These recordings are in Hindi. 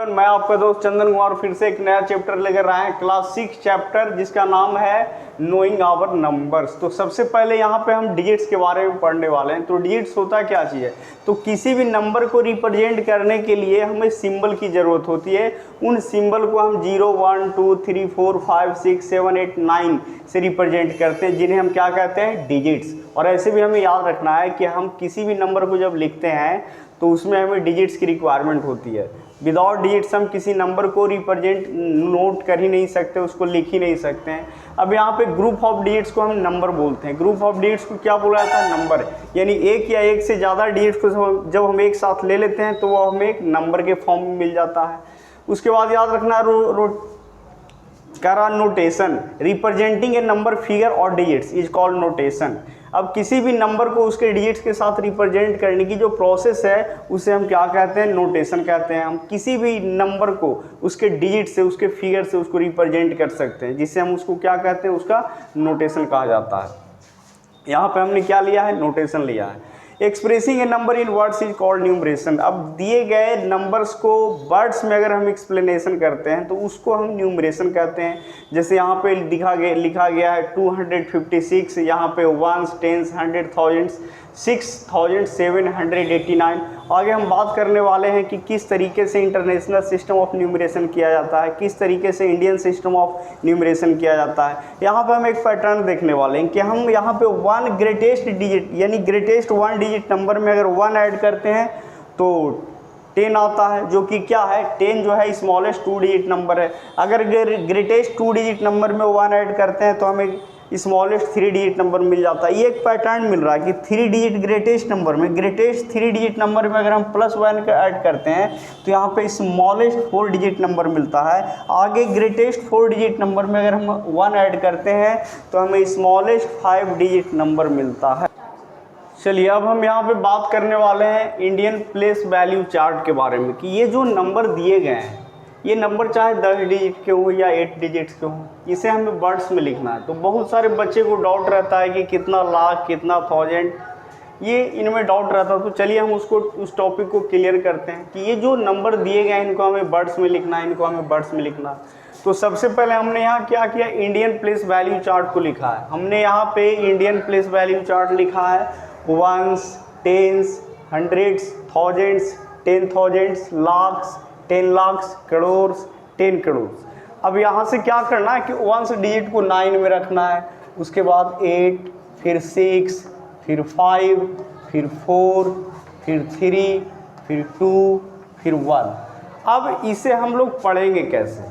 मैं आपका दोस्त चंदन कुमार फिर से एक नया चैप्टर लेकर आए हैं, क्लास 6 चैप्टर, जिसका नाम है नोइंग आवर नंबर्स। तो सबसे पहले यहाँ पे हम डिजिट्स के बारे में पढ़ने वाले हैं। तो डिजिट्स होता क्या चीज़ है? तो किसी भी नंबर को रिप्रेजेंट करने के लिए हमें सिंबल की ज़रूरत होती है। उन सिंबल को हम 0 1 2 3 4 5 6 7 8 9 से रिप्रेजेंट करते हैं, जिन्हें हम क्या कहते हैं? डिजिट्स। और ऐसे भी हमें याद रखना है कि हम किसी भी नंबर को जब लिखते हैं तो उसमें हमें डिजिट्स की रिक्वायरमेंट होती है। विदाउट डिजिट्स हम किसी नंबर को रिप्रेजेंट नोट कर ही नहीं सकते, उसको लिख ही नहीं सकते हैं। अब यहाँ पे ग्रुप ऑफ डिजिट्स को हम नंबर बोलते हैं। ग्रुप ऑफ डिजिट्स को क्या बोला जाता है? नंबर। यानी एक या एक से ज़्यादा डिजिट्स को जब हम एक साथ ले लेते हैं तो वो हमें एक नंबर के फॉर्म में मिल जाता है। उसके बाद याद रखना नोटेशन रिप्रेजेंटिंग ए नंबर फिगर और डिजिट्स इज कॉल्ड नोटेशन। अब किसी भी नंबर को उसके डिजिट्स के साथ रिप्रेजेंट करने की जो प्रोसेस है उसे हम क्या कहते हैं? नोटेशन कहते हैं। हम किसी भी नंबर को उसके डिजिट से, उसके फिगर से उसको रिप्रेजेंट कर सकते हैं, जिससे हम उसको क्या कहते हैं? उसका नोटेशन कहा जाता है। यहाँ पे हमने क्या लिया है? नोटेशन लिया है। Expressing A number in words is called numeration. अब दिए गए नंबर्स को वर्ड्स में अगर हम एक्सप्लेनेशन करते हैं तो उसको हम न्यूमरेशन कहते हैं। जैसे यहाँ पे लिखा गया है 256, यहाँ पे वंस, टेंस, हंड्रेड, थाउजेंड्स, 6789। आगे हम बात करने वाले हैं कि किस तरीके से इंटरनेशनल सिस्टम ऑफ न्यूमरेशन किया जाता है, किस तरीके से इंडियन सिस्टम ऑफ न्यूमरेशन किया जाता है। यहाँ पे हम एक पैटर्न देखने वाले हैं कि हम यहाँ पे वन ग्रेटेस्ट डिजिट, यानी ग्रेटेस्ट वन डिजिट नंबर में अगर 1 ऐड करते हैं तो 10 आता है, जो कि क्या है? 10 जो है स्मॉलेस्ट 2 डिजिट नंबर है। अगर ग्रेटेस्ट 2 डिजिट नंबर में 1 ऐड करते हैं तो हमें स्मॉलेस्ट 3 डिजिट नंबर मिल जाता है। ये एक पैटर्न मिल रहा है कि 3 डिजिट ग्रेटेस्ट नंबर में, ग्रेटेस्ट 3 डिजिट नंबर में अगर हम +1 का ऐड करते हैं तो यहाँ पे स्मॉलेस्ट 4 डिजिट नंबर मिलता है। आगे ग्रेटेस्ट 4 डिजिट नंबर में अगर हम 1 ऐड करते हैं तो हमें स्मॉलेस्ट 5 डिजिट नंबर मिलता है। चलिए अब हम यहाँ पे बात करने वाले हैं इंडियन प्लेस वैल्यू चार्ट के बारे में कि ये जो नंबर दिए गए हैं, ये नंबर चाहे 10 डिजिट के हो या 8 डिजिट्स के हो, इसे हमें वर्ड्स में लिखना है। तो बहुत सारे बच्चे को डाउट रहता है कि कितना लाख, कितना थाउजेंड, ये इनमें डाउट रहता है। तो चलिए हम उस टॉपिक को क्लियर करते हैं कि ये जो नंबर दिए गए हैं इनको हमें वर्ड्स में लिखना है, इनको हमें वर्ड्स में लिखना है। तो सबसे पहले हमने यहाँ क्या किया? इंडियन प्लेस वैल्यू चार्ट को लिखा है। हमने यहाँ पे इंडियन प्लेस वैल्यू चार्ट लिखा है। Ones, tens, hundreds, thousands, 10,000, lakhs, 10 lakhs, crore, 10 crore. अब यहाँ से क्या करना है कि 1 डिजिट को 9 में रखना है, उसके बाद 8, फिर 6, फिर 5, फिर 4, फिर 3, फिर 2, फिर 1। अब इसे हम लोग पढ़ेंगे कैसे?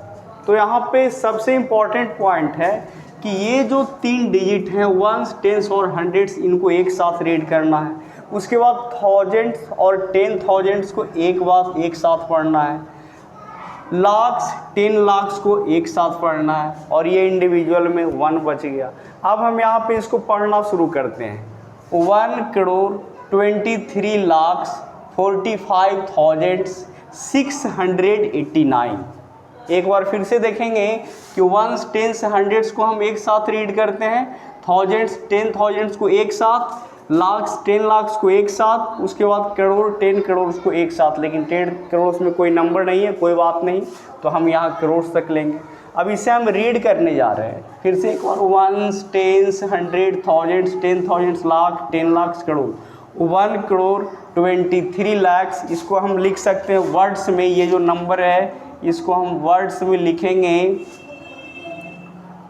तो यहाँ पे सबसे इम्पॉर्टेंट पॉइंट है कि ये जो 3 डिजिट हैं, वंस, टेंस और हंड्रेड्स, इनको एक साथ रीड करना है। उसके बाद थाउजेंड्स और 10,000 को एक साथ पढ़ना है। लाख्स, 10 लाख्स को एक साथ पढ़ना है, और ये इंडिविजुअल में 1 बच गया। अब हम यहाँ पे इसको पढ़ना शुरू करते हैं। 1,43,45,689। एक बार फिर से देखेंगे कि वंस, टेंस, हंड्रेड्स को हम एक साथ रीड करते हैं, थाउजेंड्स, 10,000 को एक साथ, लाख्स, 10 लाख्स को एक साथ, उसके बाद करोड़, 10 करोड़ को एक साथ। लेकिन 10 करोड़ में कोई नंबर नहीं है, कोई बात नहीं, तो हम यहाँ करोड़ तक लेंगे। अब इसे हम रीड करने जा रहे हैं फिर से एक बार। Ones, tens, hundred, thousands, 10,000, lakh, 10 lakh, crore. 1,23 lakh, इसको हम लिख सकते हैं वर्ड्स में। ये जो नंबर है इसको हम वर्ड्स में लिखेंगे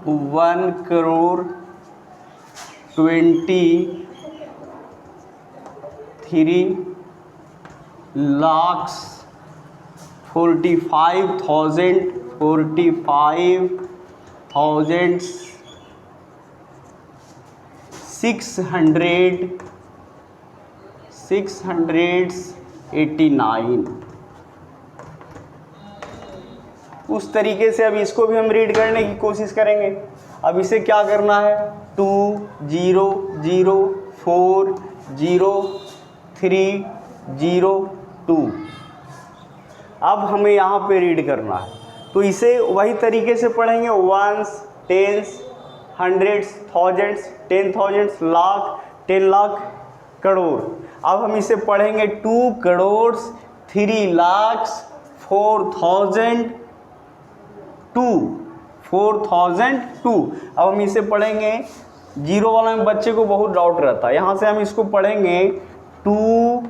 1,23,45,689। उस तरीके से अब इसको भी हम रीड करने की कोशिश करेंगे। अब इसे क्या करना है? 2,0,0,4,0,3,0,2। अब हमें यहाँ पे रीड करना है, तो इसे वही तरीके से पढ़ेंगे। Ones, tens, hundreds, thousands, 10,000, lakh, 10 lakh, crore. अब हम इसे पढ़ेंगे 2,03,04,000,000 4002। अब हम इसे पढ़ेंगे, जीरो वाला में बच्चे को बहुत डाउट रहता है, यहाँ से हम इसको पढ़ेंगे 2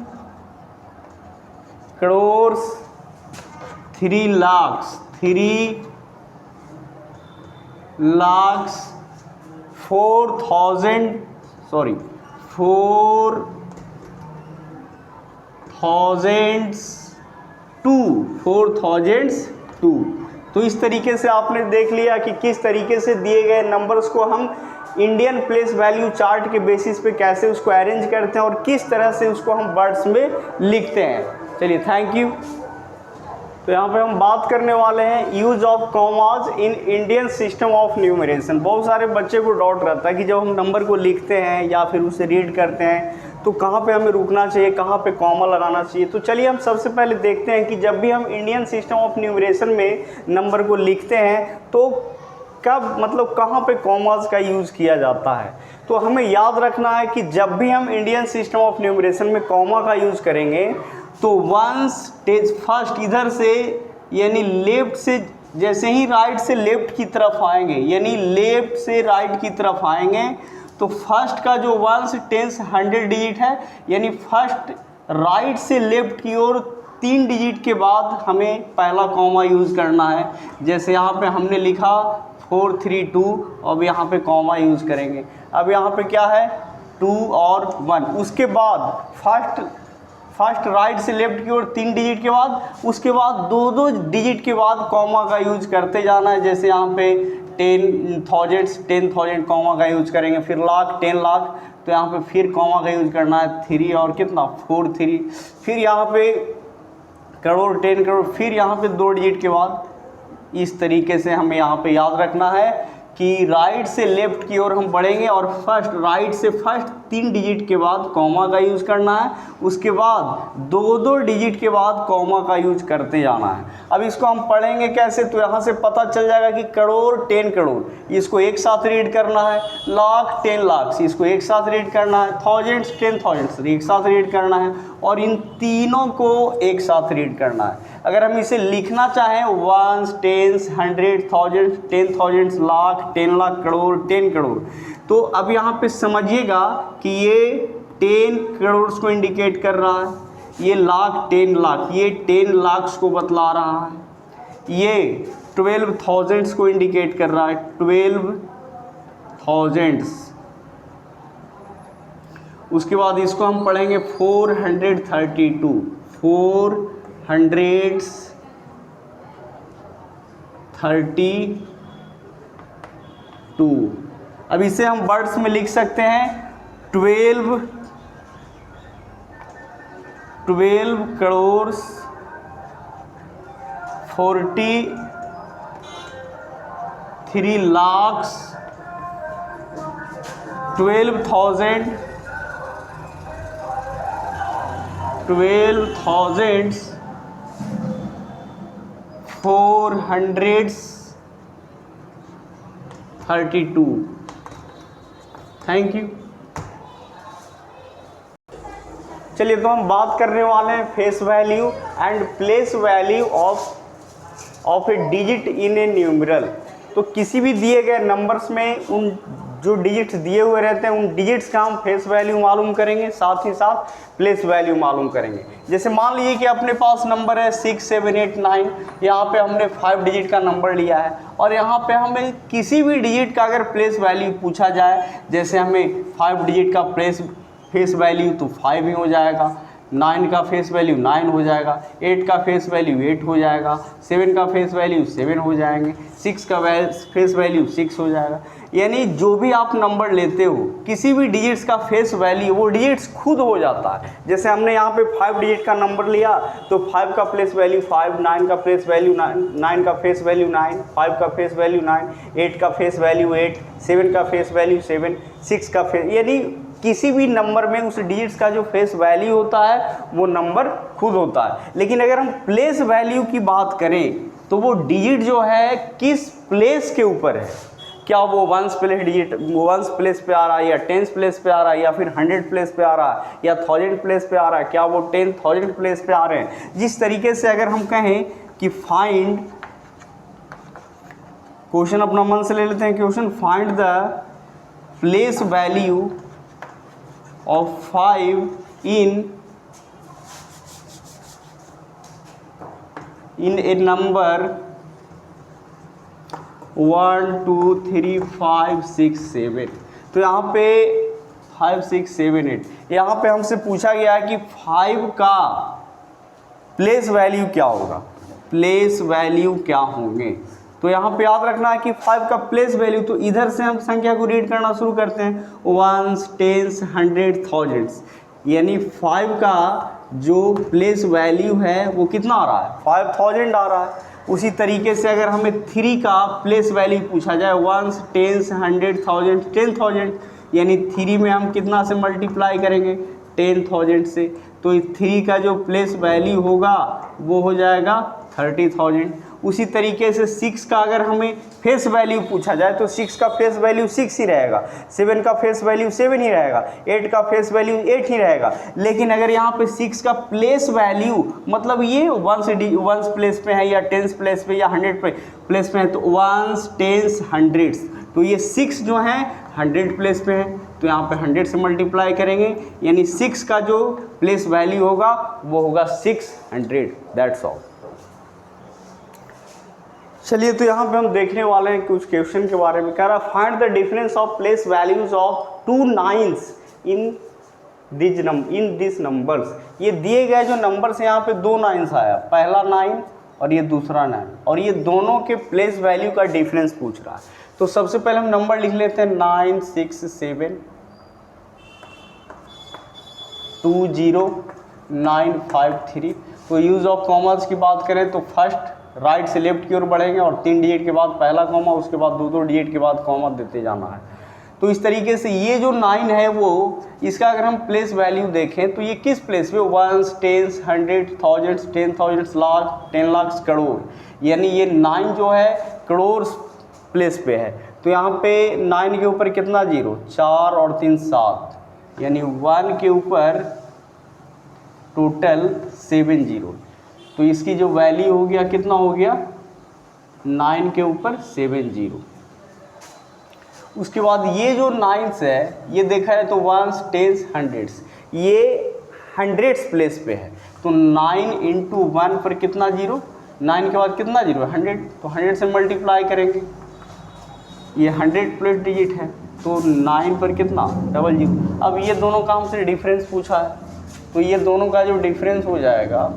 करोड़ 3 लाख 4002। तो इस तरीके से आपने देख लिया कि किस तरीके से दिए गए नंबर्स को हम इंडियन प्लेस वैल्यू चार्ट के बेसिस पे कैसे उसको अरेंज करते हैं और किस तरह से उसको हम वर्ड्स में लिखते हैं। चलिए, थैंक यू। तो यहाँ पे हम बात करने वाले हैं use of commas in Indian system of numeration. बहुत सारे बच्चे को डाउट रहता है कि जब हम नंबर को लिखते हैं या फिर उसे रीड करते हैं तो कहाँ पे हमें रुकना चाहिए, कहाँ पे कॉमा लगाना चाहिए। तो चलिए हम सबसे पहले देखते हैं कि जब भी हम इंडियन सिस्टम ऑफ न्यूमरेशन में नंबर को लिखते हैं तो कब, मतलब कहाँ पे कॉमाज का यूज़ किया जाता है। तो हमें याद रखना है कि जब भी हम इंडियन सिस्टम ऑफ न्यूमरेशन में कॉमा का यूज़ करेंगे तो वंस टेज फर्स्ट, इधर से यानी लेफ्ट से, जैसे ही राइट से लेफ्ट की तरफ आएंगे, यानी लेफ्ट से राइट की तरफ आएंगे तो फर्स्ट का जो वंस टेंस 100 डिजिट है, यानी फर्स्ट राइट से लेफ्ट की ओर 3 डिजिट के बाद हमें पहला कॉमा यूज़ करना है। जैसे यहाँ पे हमने लिखा 432, अब यहाँ पे कॉमा यूज़ करेंगे। अब यहाँ पे क्या है 2 और 1, उसके बाद फर्स्ट राइट से लेफ्ट की ओर 3 डिजिट के बाद, उसके बाद 2 डिजिट के बाद कॉमा का यूज करते जाना है। जैसे यहाँ पे 10,000 कॉमा का यूज करेंगे, फिर लाख 10 लाख, तो यहाँ पे फिर कॉमा का यूज करना है 3 और कितना 43, फिर यहाँ पे करोड़ 10 करोड़, फिर यहाँ पे 2 डिजिट के बाद। इस तरीके से हमें यहाँ पे याद रखना है कि राइट से लेफ्ट की ओर हम बढ़ेंगे और राइट से फर्स्ट 3 डिजिट के बाद कॉमा का यूज़ करना है, उसके बाद 2 डिजिट के बाद कॉमा का यूज करते जाना है। अब इसको हम पढ़ेंगे कैसे, तो यहाँ से पता चल जाएगा कि करोड़ 10 करोड़, इसको एक साथ रीड करना है, लाख 10 लाख, इसको एक साथ रीड करना है, थाउजेंड्स 10,000 एक साथ रीड करना है, और इन तीनों को एक साथ रीड करना है। अगर हम इसे लिखना चाहें ones, tens, 100, thousands, 10,000, lakh, 10 lakh, crore, 10 crore, तो अब यहाँ पे समझिएगा कि ये 10 करोड़ को इंडिकेट कर रहा है, ये लाख 10 लाख, ये 10 लाख को बतला रहा है, ये 12,000 को इंडिकेट कर रहा है, 12,000। उसके बाद इसको हम पढ़ेंगे 432, 432। अब इसे हम वर्ड्स में लिख सकते हैं 12 करोड़ 43 लाख 12,400 32। Thank you. चलिए, तो हम बात करने वाले हैं face value and place value of A digit in A numeral. तो किसी भी दिए गए नंबर्स में उन जो डिजिट्स दिए हुए रहते हैं उन डिजिट्स का हम फेस वैल्यू मालूम करेंगे, साथ ही साथ प्लेस वैल्यू मालूम करेंगे। जैसे मान लीजिए कि अपने पास नंबर है 6, 7, 8, 9, यहाँ पे हमने 5 डिजिट का नंबर लिया है और यहाँ पे हमें किसी भी डिजिट का अगर प्लेस वैल्यू पूछा जाए, जैसे हमें 5 डिजिट का फेस वैल्यू तो 5 ही हो जाएगा, 9 का फेस वैल्यू 9 हो जाएगा, 8 का फेस वैल्यू 8 हो जाएगा, 7 का फेस वैल्यू 7 हो जाएंगे, 6 का फेस वैल्यू 6 हो जाएगा। यानी जो भी आप नंबर लेते हो किसी भी डिजिट्स का फेस वैल्यू वो डिजिट्स खुद हो जाता है। जैसे हमने यहाँ पे 5 डिजिट का नंबर लिया तो 5 का प्लेस वैल्यू 5, 9 का फेस वैल्यू 9 का फेस वैल्यू 9, 5 का फेस वैल्यू 9, 8 का फेस वैल्यू 8, 7 का फेस वैल्यू 7, 6 का फेस, यानी किसी भी नंबर में उस डिजिट्स का जो फेस वैल्यू होता है वो नंबर खुद होता है। लेकिन अगर हम प्लेस वैल्यू की बात करें तो वो डिजिट जो है किस प्लेस के ऊपर है, क्या वो 1 प्लेस पे आ रहा है या 10 प्लेस पे आ रहा है या फिर 100 प्लेस पे आ रहा है या 1000 प्लेस पे आ रहा है, क्या वो 10,000 प्लेस पे आ रहे हैं। जिस तरीके से अगर हम कहें कि फाइंड, क्वेश्चन अपना मन से ले लेते हैं question, find the place value of 5 in a number 1 2 3 5 6 7। तो यहाँ पे 5 6 7 8, यहाँ पे हमसे पूछा गया है कि 5 का प्लेस वैल्यू क्या होगा, प्लेस वैल्यू क्या होंगे। तो यहाँ पे याद रखना है कि 5 का प्लेस वैल्यू, तो इधर से हम संख्या को रीड करना शुरू करते हैं, 1s 10s 100 1000s, यानी 5 का जो प्लेस वैल्यू है वो कितना आ रहा है, 5000 आ रहा है। उसी तरीके से अगर हमें 3 का प्लेस वैल्यू पूछा जाए, 1s 10s 100 1000 10000, यानी 3 में हम कितना से मल्टीप्लाई करेंगे, 10000 से, तो 3 का जो प्लेस वैल्यू होगा वो हो जाएगा 30000। उसी तरीके से 6 का अगर हमें फेस वैल्यू पूछा जाए तो 6 का फेस वैल्यू 6 ही रहेगा, 7 का फेस वैल्यू 7 ही रहेगा, 8 का फेस वैल्यू 8 ही रहेगा। लेकिन अगर यहाँ पे 6 का प्लेस वैल्यू, मतलब ये 1s प्लेस पे है या 10s प्लेस पे या 100 प्लेस पे है, तो 1s 10s 100s, तो ये 6 जो है 100 प्लेस पे है, तो यहाँ पे 100 से मल्टीप्लाई करेंगे, यानी 6 का जो प्लेस वैल्यू होगा वो होगा 600। That's all. चलिए, तो यहाँ पे हम देखने वाले हैं कुछ क्वेश्चन के बारे में। कह रहा है find the difference of place values of 2 9s in this numbers. ये दिए गए जो नंबर्स, यहाँ पे 2 9s आया, पहला 9 और ये दूसरा 9, और ये दोनों के प्लेस वैल्यू का डिफरेंस पूछ रहा है। तो सबसे पहले हम नंबर लिख लेते हैं 9 6 7 2 0 9 5 3। तो यूज़ ऑफ कॉमर्स की बात करें तो फर्स्ट राइट से लेफ्ट की ओर बढ़ेंगे और 3 डिजिट के बाद पहला कॉमा, उसके बाद 2 डिजिट के बाद कॉमा देते जाना है। तो इस तरीके से ये जो 9 है वो, इसका अगर हम प्लेस वैल्यू देखें तो ये किस प्लेस पे, 1s 10s 100 1000 10,000 लाख 10 लाख करोड़, यानी ये 9 जो है करोड़ प्लेस पे है। तो यहाँ पे 9 के ऊपर कितना जीरो, 4 और 3 7, यानी 1 के ऊपर टोटल 7 जीरो। तो इसकी जो वैल्यू हो गया कितना हो गया, 9 के ऊपर 7 जीरो। उसके बाद ये जो 9s है ये देखा है तो 1s 10s 100s, ये 100s प्लेस पे है। तो 9 इंटू 1 पर कितना जीरो, 9 के बाद कितना जीरो, 100, तो 100 से मल्टीप्लाई करेंगे, ये 100 प्लस डिजिट है, तो 9 पर कितना, डबल जीरो। अब ये दोनों का हमसे डिफरेंस पूछा है, तो ये दोनों का जो डिफरेंस हो जाएगा,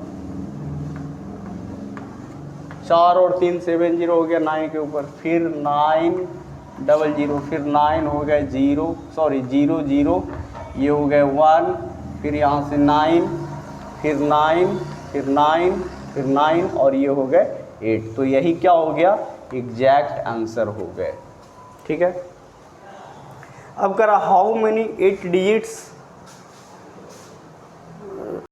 4 और 3 7 जीरो हो गया 9 के ऊपर, फिर 9 डबल जीरो, फिर 9 हो गया 0 0 0, ये हो गया 1, फिर यहाँ से 9, फिर 9, फिर 9, फिर 9 और ये हो गए 8। तो यही क्या हो गया, एग्जैक्ट आंसर हो गए। ठीक है। अब करा हाउ मेनी 8 डिजिट्स